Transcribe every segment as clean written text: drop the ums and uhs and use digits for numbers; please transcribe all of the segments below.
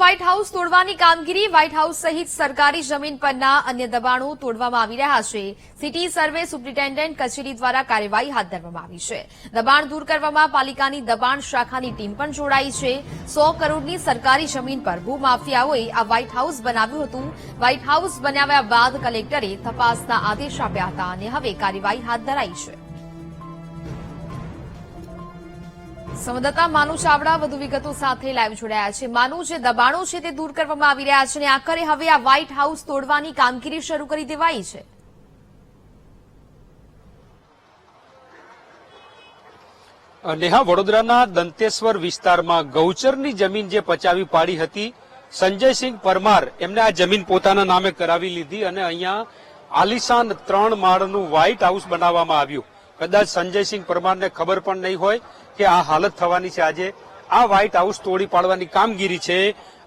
White house તોડવાની કામગીરી white house સહિત સરકારી જમીન પરના અન્ય દબાણો તોડવામાં આવી રહ્યા છે। સિટી સર્વે સુપ્રિન્ટેન્ડન્ટ કચેરી દ્વારા કાર્યવાહી હાથ ધરવામાં આવી છે। દબાણ દૂર કરવામાં પાલિકાની દબાણ શાખાની ટીમ પણ જોડાઈ છે। 100 કરોડની સરકારી જમીન પર ભૂમાફિયાઓએ આ વ્હાઇટ હાઉસ બનાવ્યું હતું। વ્હાઇટ હાઉસ બનાવ્યા બાદ કલેક્ટરે તપાસના આદેશ આપ્યા હતા અને હવે કાર્યવાહી હાથ ધરાઈ છે। સંવાદદાતા માનુ ચાવડા વધુ વિગતો સાથે લાઈવ જોડાયા છે। માનુ, જે દબાણો છે તે દૂર કરવામાં આવી રહ્યા છે અને આખરે હવે આ વ્હાઇટ હાઉસ તોડવાની કામગીરી શરૂ કરી દેવાઈ છે। નેહા, વડોદરાના દંતેશ્વર વિસ્તારમાં ગૌચરની જમીન જે પચાવી પાડી હતી, સંજયસિંહ પરમાર એમને આ જમીન પોતાના નામે કરાવી લીધી અને અહીંયા આલિશાન 3 માળનું વ્હાઇટ હાઉસ બનાવવામાં આવ્યું। કદાચ સંજયસિંહ પરમારને ખબર પણ નહીં હોય કે આ હાલત થવાની છે। આજે આ વ્હાઇટ હાઉસ તોડી પાડવાની કામગીરી છે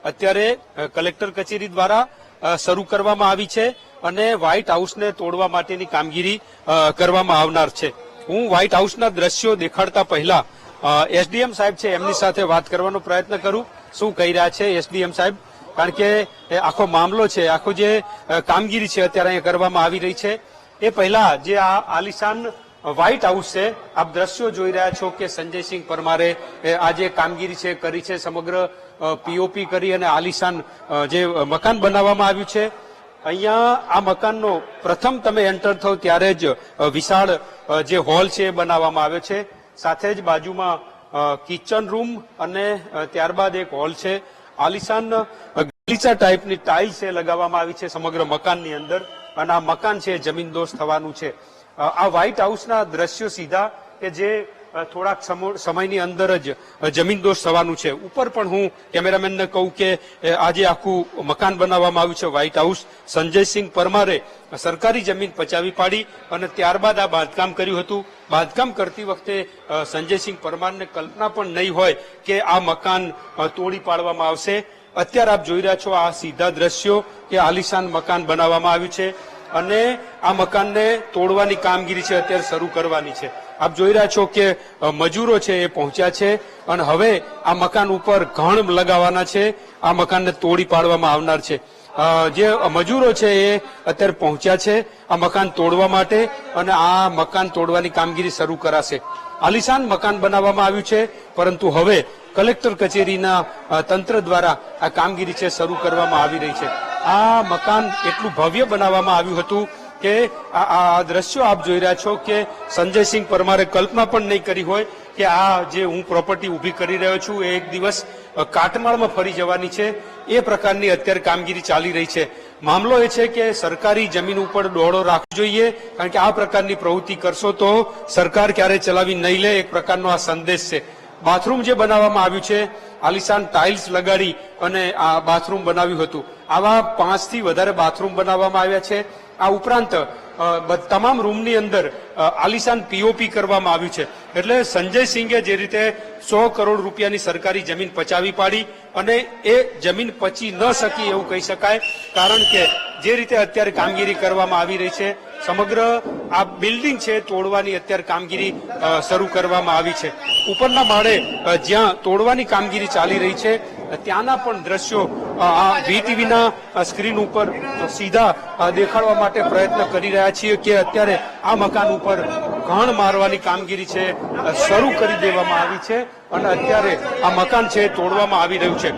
અત્યારે કલેક્ટર કચેરી દ્વારા શરૂ કરવામાં આવી છે અને વ્હાઇટ હાઉસને તોડવા માટેની કામગીરી કરવામાં આવનાર છે। હું વ્હાઇટ હાઉસના દ્રશ્યો દેખાડતા પહેલા એસડીએમ સાહેબ છે એમની સાથે વાત કરવાનો પ્રયત્ન કરું। શું કહી રહ્યા છે એસડીએમ સાહેબ? કારણ કે આખો મામલો છે, આખો જે કામગીરી છે અત્યારે અહીંયા કરવામાં આવી રહી છે એ પહેલા જે આ આલિશાન વ્હાઇટ હાઉસ છે, આપ દ્રશ્યો જોઈ રહ્યા છો કે સંજયસિંહ પરમારે આ જે કામગીરી છે કરી છે, સમગ્ર પીઓપી કરી અને આલિશાન જે મકાન બનાવવામાં આવ્યું છે। અહીંયા આ મકાનનો પ્રથમ તમે એન્ટર થાવ ત્યારે જ વિશાળ જે હોલ છે એ બનાવવામાં આવ્યો છે। સાથે જ બાજુમાં કિચન રૂમ અને ત્યારબાદ એક હોલ છે। આલિશાન ગલીચા ટાઈપની ટાઇલ્સ લગાવવામાં આવી છે સમગ્ર મકાનની અંદર અને આ મકાન છે જમીનદોસ્ત થવાનું છે। આ વ્હાઇટ હાઉસના દ્રશ્યો સીધા કે જે થોડાક સમયની અંદર જ જમીનદોસ્ત થવાનું છે। ઉપર પણ હું કેમેરામેનને કહું કે આજે આખું મકાન બનાવવામાં આવ્યું છે વ્હાઇટ હાઉસ। સંજયસિંહ પરમારે સરકારી જમીન પચાવી પાડી અને ત્યારબાદ આ બાંધકામ કર્યું હતું। બાંધકામ કરતી વખતે સંજયસિંહ પરમારને કલ્પના પણ નહીં હોય કે આ મકાન તોડી પાડવામાં આવશે। અત્યારે આપ જોઈ રહ્યા છો આ સીધા દ્રશ્યો કે આલિશાન મકાન બનાવવામાં આવ્યું છે અને આ મકાનને તોડવાની કામગીરી છે અત્યારે શરૂ કરવાની છે। આપ જોઈ રહ્યા છો કે મજૂરો છે એ પહોંચ્યા છે અને હવે આ મકાન ઉપર ઘણ લગાવવાના છે, આ મકાનને તોડી પાડવામાં આવનાર છે। જે મજૂરો છે એ અત્યારે પહોંચ્યા છે આ મકાન તોડવા માટે અને આ મકાન તોડવાની કામગીરી શરૂ કરાશે। આલિશાન મકાન બનાવવામાં આવ્યું છે પરંતુ હવે કલેક્ટર કચેરીના તંત્ર દ્વારા આ કામગીરી છે શરૂ કરવામાં આવી રહી છે। આ મકાન એટલું ભવ્ય બનાવવામાં આવ્યું હતું કે આ દ્રશ્યો આપ જોઈ રહ્યા છો કે સંજયસિંહ પરમારે કલ્પના પણ નહીં કરી હોય કે આ જે હું પ્રોપર્ટી ઊભી કરી રહ્યો છું એ એક દિવસ કાટમાળમાં ફરી જવાની છે। એ પ્રકારની અત્યારે કામગીરી ચાલી રહી છે। મામલો એ છે કે સરકારી જમીન ઉપર દોડો રાખવો જોઈએ, કારણ કે આ પ્રકારની પ્રવૃત્તિ કરશો તો સરકાર ક્યારે ચલાવી નહીં લે, એક પ્રકારનો આ સંદેશ છે। બાથરૂમ જે બનાવવામાં આવ્યું છે, આલિશાન ટાઇલ્સ લગાડી અને આ બાથરૂમ બનાવ્યું હતું। આવા 5 થી વધારે બાથરૂમ બનાવવામાં આવ્યા છે। આ ઉપરાંત તમામ રૂમની અંદર આલિશાન પીઓપી કરવામાં આવ્યું છે। એટલે સંજયસિંહે જે રીતે 100 કરોડ રૂપિયાની સરકારી જમીન પચાવી પાડી અને એ જમીન પચી ન શકી એવું કહી શકાય, કારણ કે જે રીતે અત્યારે કામગીરી કરવામાં આવી રહી છે, સમગ્ર આ બિલ્ડિંગ છે તોડવાની અત્યારે કામગીરી શરૂ કરવામાં આવી છે। ઉપરના માળે જ્યાં તોડવાની કામગીરી ચાલી રહી છે ત્યાંના પણ દ્રશ્યો આ વીટીવીના સ્ક્રીન ઉપર સીધા દેખાડવા માટે પ્રયત્ન કરી રહ્યા છીએ કે અત્યારે આ મકાન ઉપર ઘણ મારવાની કામગીરી છે શરૂ કરી દેવામાં આવી છે અને અત્યારે આ મકાન છે તોડવામાં આવી રહ્યું છે।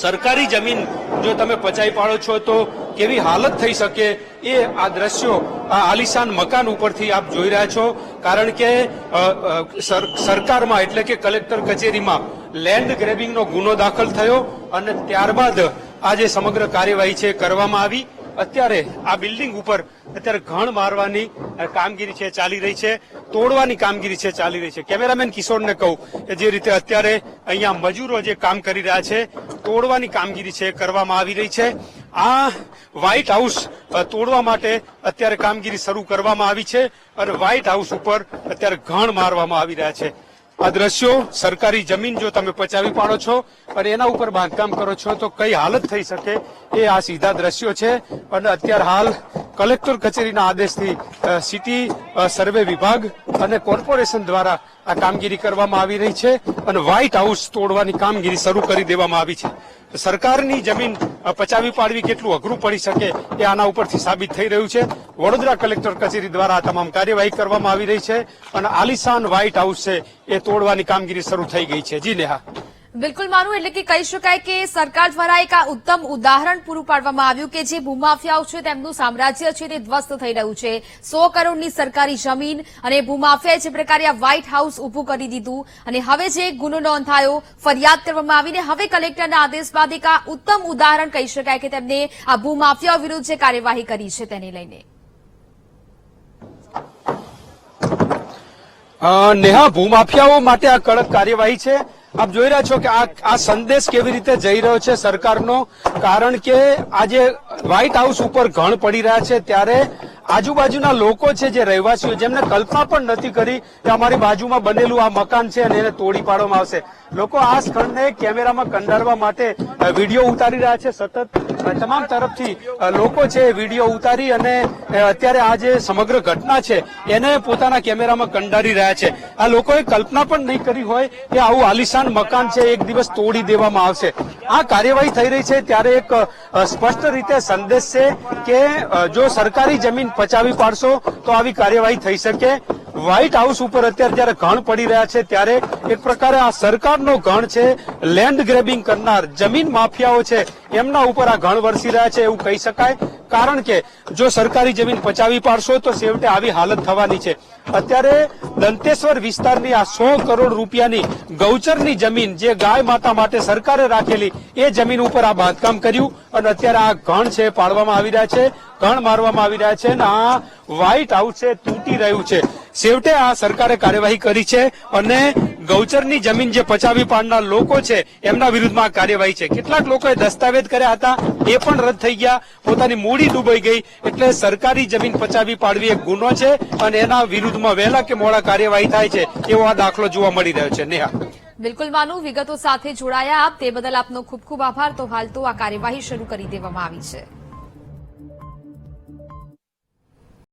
સરકારી જમીન જો તમે પચાવી પાડો છો તો કેવી હાલત થઈ શકે એ આ દ્રશ્યો આ આલિશાન મકાન ઉપરથી આપ જોઈ રહ્યા છો, કારણ કે સરકારમાં એટલે કે કલેક્ટર કચેરીમાં લેન્ડ ગ્રેબિંગનો ગુનો દાખલ થયો અને ત્યારબાદ આ જે સમગ્ર કાર્યવાહી છે કરવામાં આવી। અત્યારે આ બિલ્ડિંગ ઉપર અત્યારે ઘણ મારવાની કામગીરી છે ચાલી રહી છે, તોડવાની કામગીરી છે ચાલી રહી છે। કેમેરામેન કિશોરને કહું કે જે રીતે અત્યારે અહીંયા મજૂરો જે કામ કરી રહ્યા છે, તોડવાની કામગીરી છે કરવામાં આવી રહી છે। આ વ્હાઇટ હાઉસ તોડવા માટે અત્યારે કામગીરી શરૂ કરવામાં આવી છે અને વ્હાઇટ હાઉસ ઉપર અત્યારે ઘણ મારવામાં આવી રહ્યા છે। આ દ્રશ્યો સરકારી જમીન જો તમે પચાવી પાડો છો અને એના ઉપર બાંધકામ કરો છો તો કઈ હાલત થઈ શકે એ આ સીધા દ્રશ્યો છે અને અત્યારે હાલ કલેક્ટર કચેરીના આદેશથી સિટી સર્વે વિભાગ અને કોર્પોરેશન દ્વારા આ કામગીરી કરવામાં આવી રહી છે અને વ્હાઇટ હાઉસ તોડવાની કામગીરી શરૂ કરી દેવામાં આવી છે. સરકારની જમીન પચાવી પાડવી કેટલું અઘરું પડી શકે એ આના ઉપરથી સાબિત થઈ રહ્યું છે. વડોદરા કલેક્ટર કચેરી દ્વારા આ તમામ કાર્યવાહી કરવામાં આવી રહી છે અને આલિશાન વ્હાઇટ હાઉસ છે એ તોડવાની કામગીરી શરૂ થઈ ગઈ છે. જી નેહા. બિલકુલ માનું, એટલે કે કહી શકાય કે સરકાર દ્વારા એક આ ઉત્તમ ઉદાહરણ પૂરું પાડવામાં આવ્યું કે જે ભૂમાફિયાઓ છે તેમનું સામ્રાજ્ય છે તે ધ્વસ્ત થઈ રહ્યું છે. 100 કરોડની સરકારી જમીન અને ભૂમાફિયાએ જે પ્રકારે આ વ્હાઇટ હાઉસ ઉભું કરી દીધું અને હવે જે ગુનો નોંધાયો, ફરિયાદ કરવામાં આવીને હવે કલેક્ટરના આદેશ બાદ એક આ ઉત્તમ ઉદાહરણ કહી શકાય કે તેમને આ ભૂમાફિયાઓ વિરુદ્ધ જે કાર્યવાહી કરી છે તેને લઈને. નેહા, ભૂમાફિયાઓ માટે આ કડક કાર્યવાહી છે. આપ જોઈ રહ્યા છો કે આ સંદેશ કેવી રીતે જઈ રહ્યો છે સરકારનો, કારણ કે આજે વ્હાઇટ હાઉસ ઉપર ઘણ પડી રહ્યા છે ત્યારે આજુબાજુના લોકો છે જે રહેવાસીઓ જેમને કલ્પના પણ નથી કરી કે અમારી બાજુમાં બનેલું આ મકાન છે અને એને તોડી પાડવામાં આવશે. લોકો આ સ્થળને કેમેરામાં કંડારવા માટે વિડીયો ઉતારી રહ્યા છે. સતત તમામ તરફથી લોકો છે વિડીયો ઉતારી અને અત્યારે આ જે સમગ્ર ઘટના છે એને પોતાના કેમેરામાં કંડારી રહ્યા છે. આ લોકોએ કલ્પના પણ નહીં કરી હોય કે આવું આલિશાન મકાન છે એક દિવસ તોડી દેવામાં આવશે. આ કાર્યવાહી થઈ રહી છે ત્યારે એક સ્પષ્ટ રીતે સંદેશ છે કે જો સરકારી જમીન પચાવી પાડશો તો આવી કાર્યવાહી થઈ શકે. વ્હાઇટ હાઉસ ઉપર અત્યારે જયારે ઘણ પડી રહ્યા છે ત્યારે એક પ્રકારે આ સરકારનો ઘણ છે, લેન્ડ ગ્રેબિંગ કરનાર જમીન માફિયાઓ છે એમના ઉપર આ ઘણ વરસી રહ્યા છે એવું કહી શકાય. કારણ કે જો સરકારી જમીન પચાવી પાડશો તો છેવટે આવી હાલત થવાની છે. અત્યારે દંતેશ્વર વિસ્તારની આ 100 કરોડ રૂપિયાની ગૌચરની જમીન જે ગાય માતા માટે સરકારે રાખેલી એ જમીન ઉપર આ બાંધકામ કર્યું અને અત્યારે આ ઘણ છે પાડવામાં આવી રહ્યા છે, ઘણ મારવામાં આવી રહ્યા છે અને આ વ્હાઇટ હાઉસ છે તૂટી રહ્યું છે. છેવટે આ સરકારે કાર્યવાહી કરી છે અને ગૌચરની જમીન જે પચાવી પાડનાર લોકો છે એમના વિરુદ્ધમાં કાર્યવાહી છે. કેટલાક લોકોએ દસ્તાવેજ કર્યા હતા એ પણ રદ થઈ ગયા, પોતાની મૂડી ડૂબાઈ ગઈ. એટલે સરકારી જમીન પચાવી પાડવી એક ગુનો છે અને એના વિરુદ્ધમાં વહેલા કે મોડા કાર્યવાહી થાય છે એવો આ દાખલો જોવા મળી રહ્યો છે. નેહા. બિલકુલ માનું, વિગતો સાથે જોડાયા આપ તે બદલ આપનો ખૂબ ખૂબ આભાર. તો હાલ તો આ કાર્યવાહી શરૂ કરી દેવામાં આવી છે.